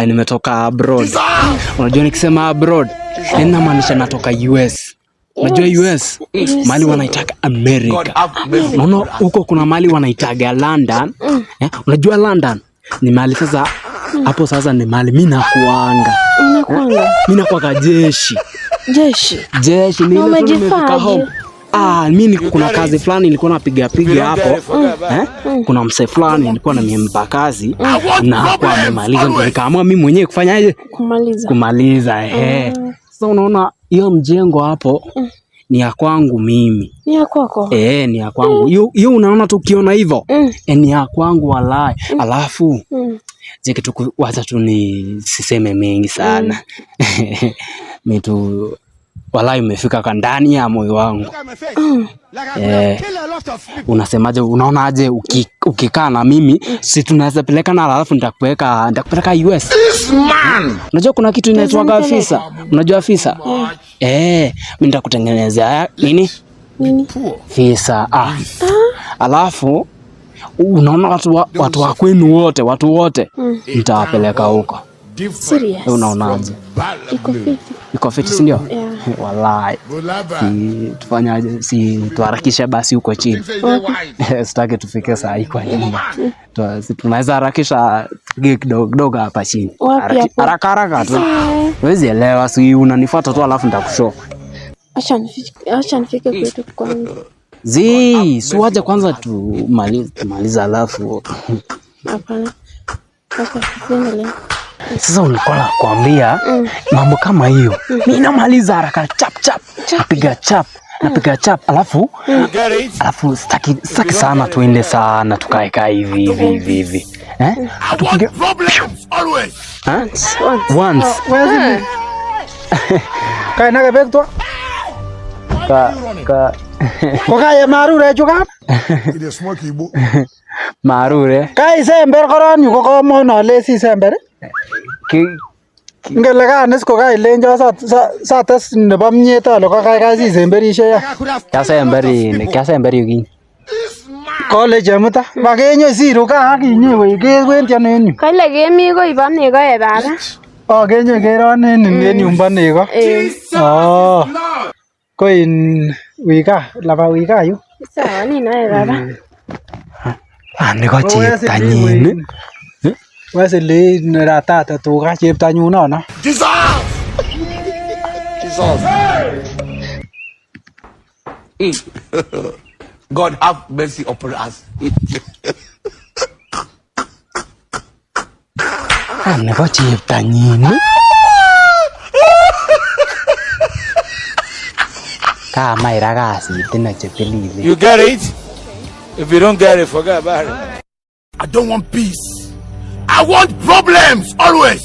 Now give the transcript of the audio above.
Nimetoka abroad. Unajua nikisema abroad inamaanisha natoka US. Unajua US mali wanaitaka America. Unaona huko kuna mali wanaitaga London. Unajua London ni mali sasa hapo sasa ni mali mimi nakuanga. Mimi nakuanga jeshi. Ni nimefika home. Mimi kuna kazi fulani nilikuwa napiga hapo. Kuna mse fulani nilikuwa namempa kazi na kwa amemaliza ndio nikaamua mimi mwenyewe kufanyaje? Kumaliza. Sasa unaona hiyo mjengo hapo ni ya kwangu mimi. Ni ya kwako? Ni ya kwangu. Hiyo unaona tu ukiona hivyo. Ni ya kwangu walai. Alafu kitu wacha tu nisiseme mengi sana. Mitu walai umefika kwa ndani ya moyo wangu. Unasemaje, unaonaje ukikaa na mimi si tunaweza peleka na alafu nitakupeleka US. Unajua kuna kitu inaitwa visa. Unajua visa? Mimi nitakutengenezea nini? Visa. Alafu unaona watu wa kwenu wote nitawapeleka huko. Serious? Unaonaje? Iko fiti si ndio? Wallahi. Tufanyaje? Tuharakishe basi huko chini. Sitaki tufike saa hii kwa nyumba. Tunaweza harakisha kidogo hapa chini. Haraka tu. Wewe elewa, si unanifuata tu alafu nitakushow. Acha nifike kwetu kwanza. Suaje kwanza tumaliza alafu. Hapana. Tuendelee. Sasa ulikuwa nakwambia mambo kama hiyo. Mimi namaliza haraka chap. Napiga chap alafu sitaki sana tuende sana tukae hivi. Once. Kai naga bekto. Kokaya marure juga. Ile smoke ibo. Marure. Kai sember koron yu ko mono le si sember. Ngele kanis ko kai lenjo sa tes nebo mnyet ale ko kai si semberishe ya. Kiasemberi kin. Kole jemuta. Makenyo siru ka akinye we kewendi anu. Kale kemi ko ibo nego e baba. Kenyo keron en yumba nego. Ko in wika yu. Sawa ni nae baba. Niko cheptanyin. Wese le ratata tuga cheptanyu nono. Jesus. God have mercy upon us. Niko cheptanyin. Kama iragasi tena chepelile. You get it? If you don't get it, forget about it. I don't want peace. I want problems always.